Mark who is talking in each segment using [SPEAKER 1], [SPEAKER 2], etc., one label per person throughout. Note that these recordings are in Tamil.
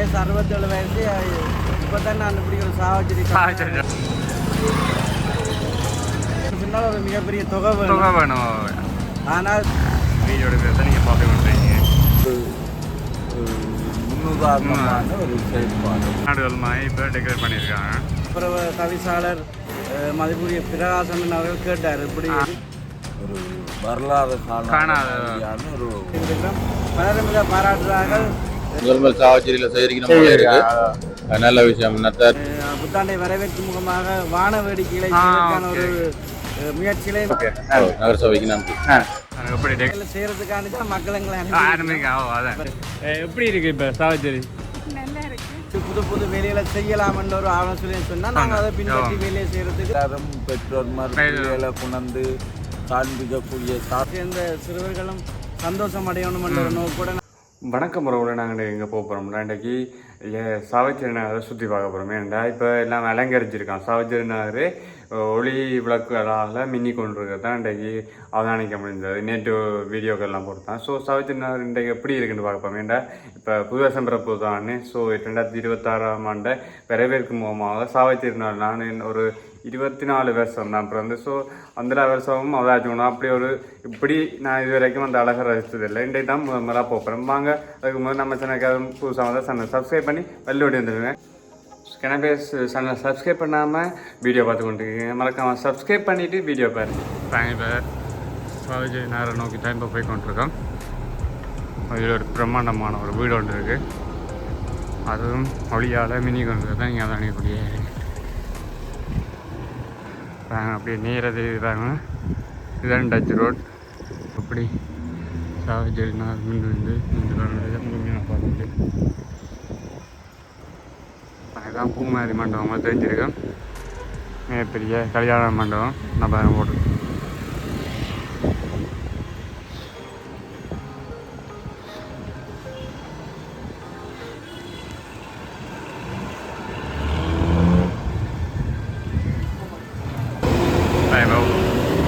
[SPEAKER 1] வயசு 67 வயசு. இப்போ தான் நான் இப்படி ஒரு சாவச்சிருக்கேன். ஒரு மிகப்பெரிய தொகை வேணும். ஆனால்
[SPEAKER 2] வீடியோட பேச நீங்கள் பார்த்து பண்ணுறீங்க.
[SPEAKER 1] முன்னுதாரணமான ஒரு செயல்பாடு
[SPEAKER 2] நாடுகள் மாதிரி இப்போ டெக்கரேட் பண்ணியிருக்காங்க.
[SPEAKER 1] அப்புறம் தவிசாளர் மதிப்புரிய பிரகாசன் அவர்கள் கேட்டார், இப்படி ஒரு வரலாறு காணாத ஒரு பலரும் இதை பாராட்டுறார்கள்.
[SPEAKER 3] முதல் சாவச்சேரியில் செய்திருக்கிறோம். நல்ல விஷயம்.
[SPEAKER 1] புத்தாண்டை வரவேற்கும் முகமாக வான வேடிக்கைகளை ஒரு முயற்சியிலே
[SPEAKER 3] நகரசபைக்கு நன்றி.
[SPEAKER 2] எப்படி
[SPEAKER 1] செய்யறதுக்காண்டி தான் மக்கள்
[SPEAKER 2] எப்படி இருக்கு இப்போ சாவச்சேரி?
[SPEAKER 1] புது புது வேலைகளை செய்யலாம்ன்ற ஒரு ஆலோசனை சொன்னால் நாங்கள் அதை பின்பற்றி வேலையை செய்யறதுக்கு எல்லாரும் பெற்றோர் வேலை கொண்டு காண்பிக்கக்கூடிய சேர்ந்த சிறுவர்களும் சந்தோஷம் அடையணும் என்ற நோக்கோட.
[SPEAKER 2] வணக்கம் உறவுல, நாங்கள் எங்கே போக போகிறோம்னா இன்றைக்கி சாவச்சேரி நகரை சுற்றி பார்க்க போகிறோம். ஏன்டா இப்போ எல்லாம் அலங்கரிச்சிருக்கான். சாவச்சேரி நகர் ஒளி விளக்குகளால் மின்னி கொண்டிருக்கிறது தான் இன்றைக்கு அவதானிக்க முடிந்தது. நேற்று வீடியோக்கள்லாம் போட்டுத்தான். ஸோ சாவச்சேரி நகர் இன்றைக்கு எப்படி இருக்குன்னு பார்க்க போகிறோம். ஏன்டா இப்போ புது வருஷம் பிறப்பு தான். ஸோ 2026ஆம் ஆண்டை வரவேற்கும் முகமாக சாவச்சேரி நகர் நான் ஒரு 24 வருஷம் நான் பிறந்து. ஸோ அந்த வருஷமும் அவதாச்சுக்கணும். அப்படி ஒரு இப்படி நான் இது வரைக்கும் அந்த அழகை ரசித்ததில்லை. இன்றைக்கு தான் முதலாக போகிறேன். வாங்க அதுக்கு முதல் நம்ம சேனலுக்கு புதுசாக வந்து சேனல் சப்ஸ்கிரைப் பண்ணி வெள்ளோடி வந்துடுங்க. கனபேஸ் சேனலை சப்ஸ்கிரைப் பண்ணாமல் வீடியோ பார்த்து கொண்டுருக்கீங்க. மறக்காமல் சப்ஸ்கிரைப் பண்ணிவிட்டு வீடியோ பாருங்க. இப்போ சாவச்சேரி நகரை நோக்கி தான் இப்போ போய் கொண்டிருக்கோம். அதில் ஒரு பிரம்மாண்டமான ஒரு வீடு ஒன்று இருக்குது. அதுவும் ஒளியால் மினி கொண்டு தான் இங்கே அணியக்கூடிய அப்படியே நேராக தெரியுறாங்க. இதுதான் டச் ரோட். அப்படி சாவச்சேரி நகர் மீண்டு நான் பார்த்துட்டு அதுதான் பூமாரி மண்டபமாக தெரிஞ்சிருக்கேன். மிகப்பெரிய கல்யாண மண்டபம் நம்ம ஓட்டு.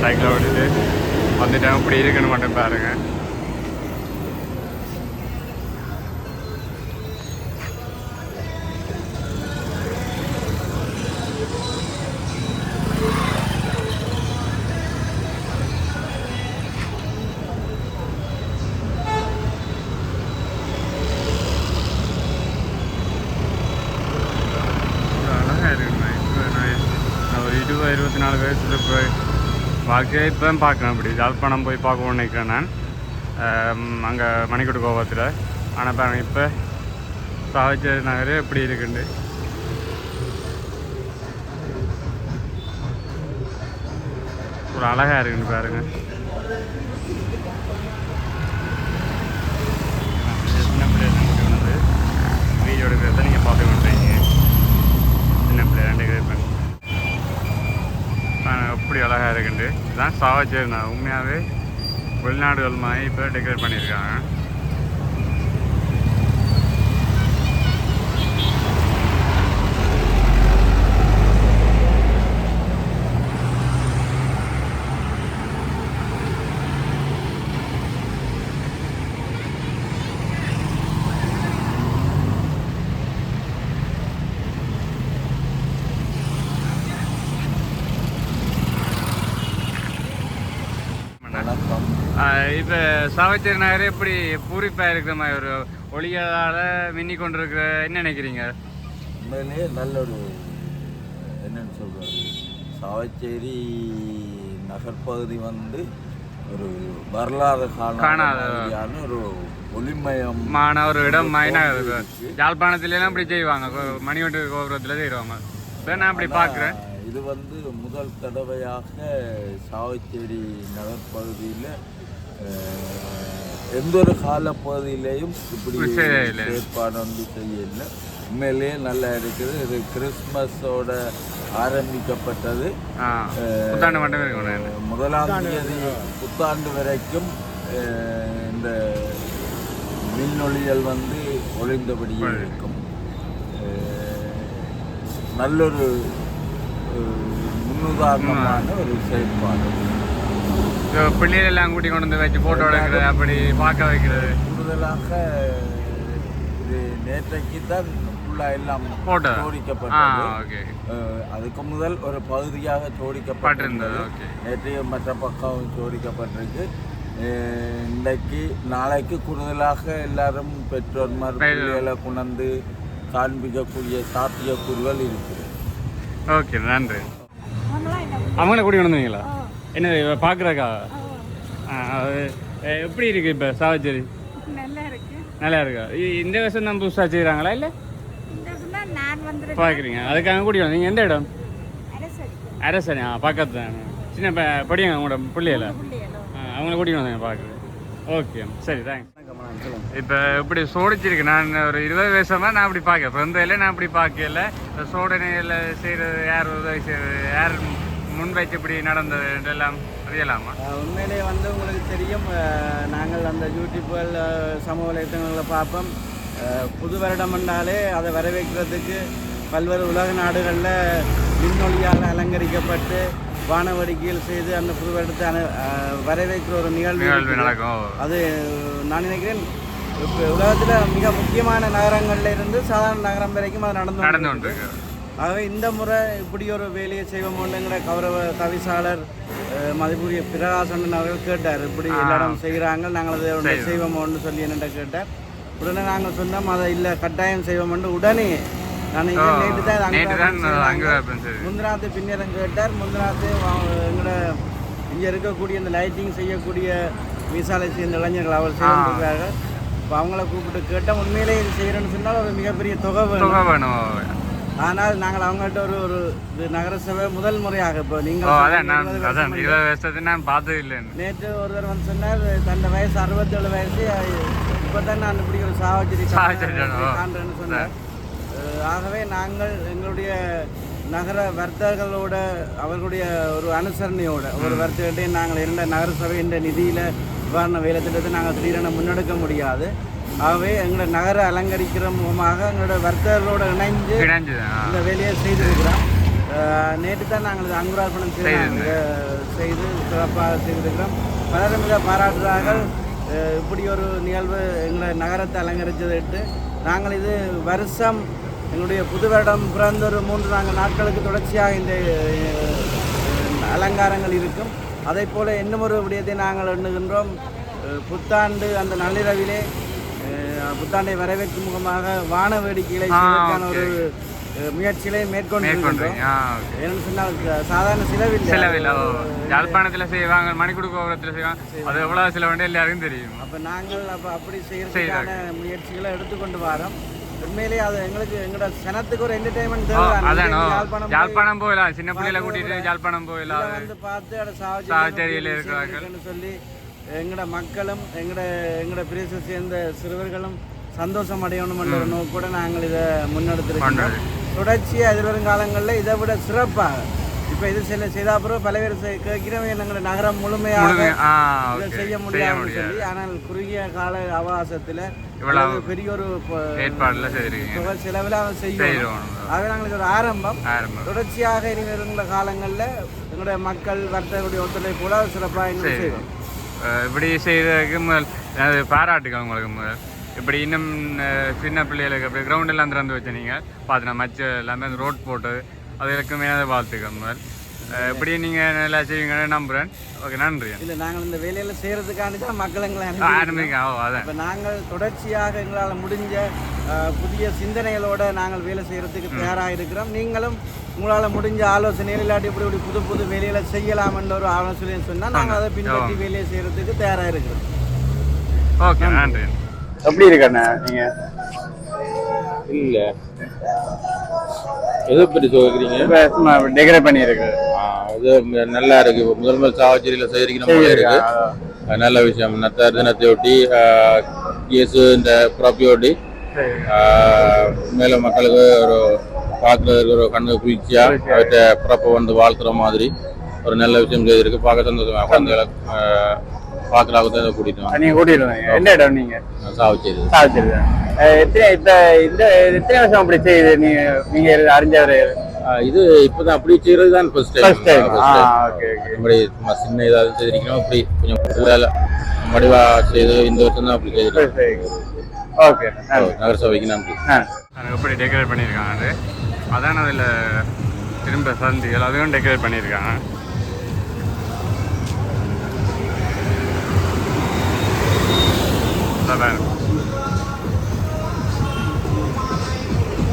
[SPEAKER 2] சைக்கிளை ஓடிட்டு வந்துட்டேன். இப்படி இருக்குன்னு மட்டும் பாருங்க. அழகாக இருக்குண்ணா. இப்போ நான் ஒரு 24 வயசுல போய் வாழ்க்கையை இப்போ தான் பார்க்குறேன். அப்படி யாழ்ப்பாணம் போய் பார்க்கணும்னு நினைக்கிறேன் நான், அங்கே மணிக்கூட்டு கோபத்தில். ஆனால் பாருங்கள் இப்போ சாவச்சேரி நகர் எப்படி இருக்குண்டு. ஒரு அழகாக இருக்குன்னு பாருங்கள். சின்ன பிள்ளைகள் வந்து வீடியோ எடுக்கிறத நீங்கள் பார்த்து பண்ணுறீங்க. சின்ன பிள்ளை டெக்கரேட் பண்ணி எப்படி அழகாக இருக்குண்டு. இதுதான் சாவச்சேரி நான் உண்மையாகவே வெளிநாடுகள் மாதிரி இப்போ டெக்கரேட் பண்ணியிருக்காங்க. இப்போ சாவச்சேரி நகர் எப்படி பூரிப்பாக இருக்கிற மாதிரி ஒரு ஒளியால் மின்னி கொண்டு இருக்கிற என்ன நினைக்கிறீங்க?
[SPEAKER 4] உண்மையிலேயே நல்ல ஒரு என்னன்னு சொல்கிறாரு, சாவச்சேரி நகர்பகுதி வந்து ஒரு வரலாறு காணாத ஒரு ஒளிமயமான
[SPEAKER 2] ஒரு இடம் மைனாக யாழ்ப்பாணத்துலாம் இப்படி செய்வாங்க. மணிவண்டு கோபுரத்தில் செய்வாங்க. நான் அப்படி பார்க்குறேன்.
[SPEAKER 4] இது வந்து முதல் தடவையாக சாவச்சேரி நகர்பகுதியில் எந்த ஒரு காலப்பகுதியிலையும் இப்படி ஏற்பாடு வந்து செய்யலை. உண்மையிலேயே நல்லா இருக்குது. இது கிறிஸ்மஸோட ஆரம்பிக்கப்பட்டது. முதலாம் தேதி புத்தாண்டு வரைக்கும் இந்த மின்னொளியல் வந்து ஒளிந்தபடியே இருக்கும். நல்லொரு முன்னுதாரணமான ஒரு செயல்பாடு.
[SPEAKER 2] பிள்ளைகள் எல்லாம் கூட்டி கொண்டு வந்து வச்சு போட்டோ எடுக்கிறது, அப்படி பார்க்க வைக்கிறது.
[SPEAKER 4] கூடுதலாக இது நேற்றைக்கு தான் ஃபுல்லாக எல்லாம்
[SPEAKER 2] போட்டது.
[SPEAKER 4] ஜோடிக்கப்பட்டது.
[SPEAKER 2] ஓகே.
[SPEAKER 4] அதுக்கு முதல் ஒரு பகுதியாக ஜோடிக்கப்பட்டிருந்தது. நேற்றைய மற்ற பக்கம் ஜோடிக்கப்பட்டிருக்கு. இன்றைக்கு நாளைக்கு கூடுதலாக எல்லாரும் பெற்றோர்மார் பிள்ளைகளை கொண்டு காண்பிக்கக்கூடிய சாத்தியக்கூறுகள் இருக்குது.
[SPEAKER 2] ஓகே, நன்றி. அவங்கள கூட்டி வந்தீங்களா? என்ன பார்க்குறக்கா? எப்படி இருக்கு இப்போ சாவச்சேரி? நல்லா இருக்கா? இந்த வருஷம் தான் புதுசாக செய்கிறாங்களா இல்லை பார்க்குறீங்க? அதுக்காக கூட்டி வந்தீங்க. நீங்கள் எந்த இடம்? அரசனி. பக்கத்து தான். சின்ன படியாங்க உங்களோட பிள்ளையில அவங்கள கூட்டிகிட்டு வந்தேன் பார்க்குறது. ஓகே, சரி, தேங்க்ஸ். இப்போ இப்படி சோடிச்சிருக்கு. நான் ஒரு 20 வருஷமாக நான் அப்படி பார்க்க பிறந்தையில் நான் அப்படி பார்க்கல. சோதனையில் செய்கிறது யார், உதவி செய்கிறது யார், முன்வைத்து இப்படி நடந்தது எல்லாம் அறியலாமா?
[SPEAKER 1] உண்மையிலே வந்து உங்களுக்கு தெரியும், நாங்கள் அந்த யூடியூப்கள் சமூக வலைத்தளங்களை பார்ப்போம். புது வருடம் என்றாலே அதை வரவேற்கிறதுக்கு பல்வேறு உலக நாடுகளில் விண்ணொலியால் அலங்கரிக்கப்பட்டு வானவடிக்கையில் செய்து அந்த புது வருடத்தை வரவேற்கிற ஒரு நிகழ்வு
[SPEAKER 2] நடக்கும்.
[SPEAKER 1] அது நான் நினைக்கிறேன் இப்போ உலகத்தில் மிக முக்கியமான நகரங்களில் இருந்து சாதாரண நகரம் வரைக்கும் அது நடந்து கொண்டு. ஆகவே இந்த முறை இப்படி ஒரு வேலையை செய்வோம்ங்கிற கௌரவ தவிசாளர் மதிப்புரிய பிரகாசன் அவர்கள் கேட்டார். இப்படி எல்லா இடம் செய்கிறாங்க, நாங்கள் அதை செய்வோமோன்னு சொல்லி என்னென்ன கேட்டார். உடனே நாங்கள் சொன்னோம் அதை இல்லை கட்டாயம் செய்வோம்னு. உடனே நான் நேற்று தான் முந்திராத்து பின்னரம் கேட்டார். முந்திராத்து எங்களோட இங்கே இருக்கக்கூடிய இந்த லைட்டிங் செய்யக்கூடிய மீசாலை சேர்ந்த இளைஞர்கள் அவர் செய்திருக்கிறார்கள். இப்போ அவங்கள கூப்பிட்டு கேட்டால் உண்மையிலே இது செய்கிறேன்னு சொன்னால் ஒரு மிகப்பெரிய தொகை வேணும். ஆனால் நாங்கள் அவங்கள்ட்ட ஒரு நகரசபை முதல் முறையாக இப்போ நீங்கள் நேற்று ஒருவர் வந்து சொன்னார் தன் வயசு 67 வயசு, இப்போ தான் நான் இப்படி ஒரு சாவச்சேரி காண்றேன்னு சொன்னார். ஆகவே நாங்கள் எங்களுடைய நகர வர்த்தகர்களோட அவர்களுடைய ஒரு அனுசரணையோட ஒரு வர்த்தகத்தையும் நாங்கள் இருந்த நகரசபை என்ற நிதியில் நிவாரண வேலை திட்டத்தை நாங்கள் திடீரென முன்னெடுக்க முடியாது. ஆகவே எங்களோட நகரை அலங்கரிக்கிற முகமாக எங்களோட வர்த்தகர்களோட இணைந்து இந்த வேலையை செய்திருக்கிறோம். நேற்று தான் நாங்கள் அங்குரார்ப்பணம் செய்து சிறப்பாக செய்திருக்கிறோம். பலரும் மிக பாராட்டுகிறார்கள். இப்படி ஒரு நிகழ்வு எங்களை நகரத்தை அலங்கரித்ததிட்டு நாங்கள் இது வருஷம் எங்களுடைய புது வருடம் பிறந்த ஒரு 3-4 நாட்களுக்கு தொடர்ச்சியாக இந்த அலங்காரங்கள் இருக்கும். அதை போல் இன்னும் ஒரு விடயத்தை நாங்கள் எண்ணுகின்றோம். புத்தாண்டு அந்த நள்ளிரவிலே புத்தாண்டை வரவேற்கும் முகமாக வான வேடிக்கைகளை செய்வதற்கான ஒரு முயற்சிகளை மேற்கொண்டிருக்கின்றோம். ஏன்னு சொன்னால் சாதாரண செலவில்
[SPEAKER 2] யாழ்ப்பாணத்தில் செய்வாங்க, மணிக்குடு கோபுரத்தில் செய்வாங்க, அது எவ்வளோ செலவு எல்லாருக்கும் தெரியும்.
[SPEAKER 1] அப்போ நாங்கள் அப்படி செய்யறதுக்கான முயற்சிகளை எடுத்துக்கொண்டு வரோம். உண்மையிலேயே அது எங்களுக்கு எங்களோட சனத்துக்கு ஒரு என்டர்டைன்மெண்ட் தேவை.
[SPEAKER 2] யாழ்ப்பாணம் போயிடலாம், சின்ன பிள்ளைகளை கூட்டிட்டு யாழ்ப்பாணம் போயிடலாம்
[SPEAKER 1] வந்து பார்த்து அதை சாவச்சேரியில் இருக்கிறாங்கன்னு சொல்லி எங்களோட மக்களும் எங்களோட பிரதேசத்தை சேர்ந்த சிறுவர்களும் சந்தோஷம் அடையணும் என்ற ஒரு நோக்கோட நாங்கள் இதை முன்னெடுத்திருக்கோம். தொடர்ச்சியாக எதிர்வரும் காலங்களில் இதை விட சிறப்பாக இப்போ இது செய்த அப்புறம் பல பேர் கேட்கிறோம் எங்களோட நகரம் முழுமையாக இதை செய்ய முடியாதுன்னு சொல்லி. ஆனால் குறுகிய கால அவகாசத்தில் இவ்வளவு பெரிய ஒரு ஏற்பாடுல செலவில் அவன் செய்யும். ஆகவே நாங்களுக்கு ஒரு ஆரம்பம். தொடர்ச்சியாக இனி வருகின்ற காலங்களில் எங்களுடைய மக்கள் வர்த்தகருடைய ஒத்துழைப்போல சிறப்பாக எங்களுக்கு செய்வோம்.
[SPEAKER 2] இப்படி செய்ததுக்கு முதல் பாராட்டுகள் உங்களுக்கு. முதல் இப்படி இன்னும் சின்ன பிள்ளைகளுக்கு அப்படி கிரவுண்ட் எல்லாம் திறந்து வச்சு நீங்கள் பார்த்து மச்ச எல்லாமே ரோட் போட்டு அதுக்கு மேலே வாழ்த்துக்கள். முதல் இப்படி நீங்கள் நல்லா செய்வீங்கன்னு நம்புகிறேன். ஓகே, நன்றி.
[SPEAKER 1] இல்லை, நாங்கள் இந்த வேலையில் செய்கிறதுக்காண்டி தான் மக்கள் எங்களை
[SPEAKER 2] ஆரம்பிங்க. அதான்
[SPEAKER 1] இப்போ நாங்கள் தொடர்ச்சியாக எங்களால் முடிஞ்ச புதிய சிந்தனைகளோடு நாங்கள் வேலை செய்கிறதுக்கு தயாராக இருக்கிறோம். நீங்களும் உங்களால் முடிஞ்ச ஆலோசனைகள் இல்லாட்டி இப்படி புது புது வேலைகளை செய்யலாம்ன்ற ஒரு ஆலோசனைன்னு சொன்னால் நாங்கள் அதை பின்பற்றி வேலையை செய்கிறதுக்கு தயாராக இருக்கிறோம்.
[SPEAKER 2] ஓகே, நன்றி. எப்படி இருக்கண்ணா நீங்கள்?
[SPEAKER 3] இல்லை, எதை பற்றி சொல்கிறீங்க?
[SPEAKER 2] டெக்கரேட் பண்ணியிருக்கு.
[SPEAKER 3] அது நல்லா இருக்கு. முதல் சாவச்சேரியில் செய்திருக்கிற இருக்கு. நல்ல விஷயம். நத்தார் தினத்தை ஒட்டி கேஸு இந்த ப்ராப்பியோட்டி மேலும் மக்களுக்கு ஒரு பார்க்குறதுக்கு ஒரு கண்ணு குளிர்ச்சியாக அவற்றை ப்ராப்பை வந்து வாழ்த்துற மாதிரி ஒரு நல்ல விஷயம் செய்திருக்கு. பார்க்க சந்தோஷமாக குழந்தைகளை பார்க்குறாங்க தான் கூட்டிட்டு
[SPEAKER 2] நீங்கள் கூட்டிட்டு என்ன இடம்? நீங்கள்
[SPEAKER 3] சாவச்சேரி.
[SPEAKER 2] சாவச்சேரி தான். எத்தனை வருஷம் அப்படி செய்யுது நீங்கள் அறிஞ்சவர்?
[SPEAKER 3] இது இப்போதான் அப்படி செய்யறது தான் ஃபர்ஸ்ட் டைம். இப்படி சின்ன ஏதாவது செய்திருக்கணும். அப்படி கொஞ்சம் மடிவா செய்து இந்த வருஷம் தான் அப்படி செய்திருக்கோம்.
[SPEAKER 2] ஓகே
[SPEAKER 3] நகர சபைக்கு நன்றி.
[SPEAKER 2] எப்படி டெக்கரேட் பண்ணியிருக்காங்க அதான் அதில் திரும்ப சந்திகள் அதுவும் டெக்கரேட் பண்ணியிருக்காங்க.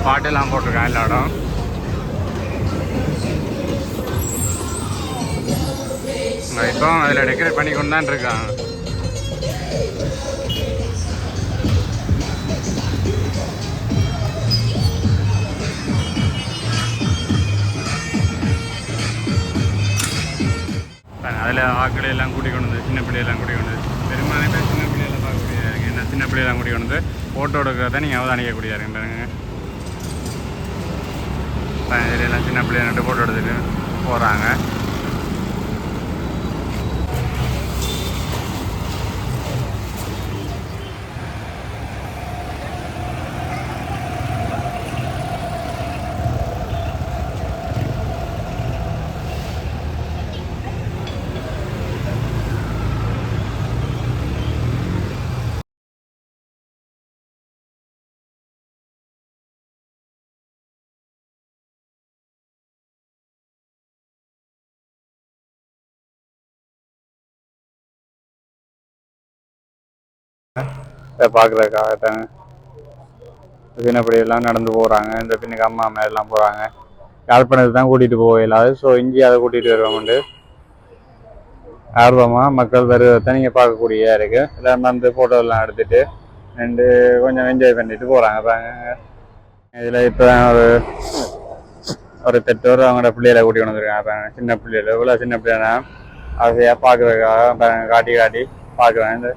[SPEAKER 2] பாட்டெல்லாம் போட்டிருக்காங்க எல்லா இடம். இப்போ அதில் டெக்கரேட் பண்ணி கொண்டு தான் இருக்காங்க. அதில் ஆக்களை எல்லாம் கூட்டிக் கொண்டு வந்து சின்ன பிள்ளையெல்லாம் கூட்டிக் கொண்டு பெரும்பாலான பேர் சின்ன பிள்ளையெல்லாம் பார்க்கக்கூடிய என்ன சின்ன பிள்ளையெல்லாம் கூட்டிக் கொண்டு வந்து ஃபோட்டோ எடுக்கிறத நீங்கள் அவதானிக்கக்கூடிய இருக்கின்றாங்க. இதிலெல்லாம் சின்ன பிள்ளைய நட்டு ஃபோட்டோ எடுத்துட்டு போகிறாங்க. இதை பார்க்குறதுக்காகத்தாங்க பின்னப்படியெல்லாம் நடந்து போகிறாங்க. இந்த பின்னுக்கு அம்மா அம்மா எல்லாம் போகிறாங்க. யாழ்ப்பாணத்துக்கு தான் கூட்டிகிட்டு போக இல்லாது. ஸோ இங்கேயும் அதை கூட்டிகிட்டு வருவோம்ண்டு ஆர்வமாக மக்கள் வருவதை நீங்கள் பார்க்கக்கூடியதாக இருக்குது. எல்லாம் வந்து ஃபோட்டோலாம் எடுத்துகிட்டு ரெண்டு கொஞ்சம் என்ஜாய் பண்ணிட்டு போகிறாங்க. பாருங்க இதில் இப்போ தான் ஒரு பெற்றோர் அவங்களோட பிள்ளைகளை கூட்டி கொண்டு வந்துருக்காங்க. பாருங்க சின்ன பிள்ளைகள் இவ்வளோ சின்ன பிள்ளைனா ஆசையாக பார்க்குறதுக்காக காட்டி பார்க்குறேன். இந்த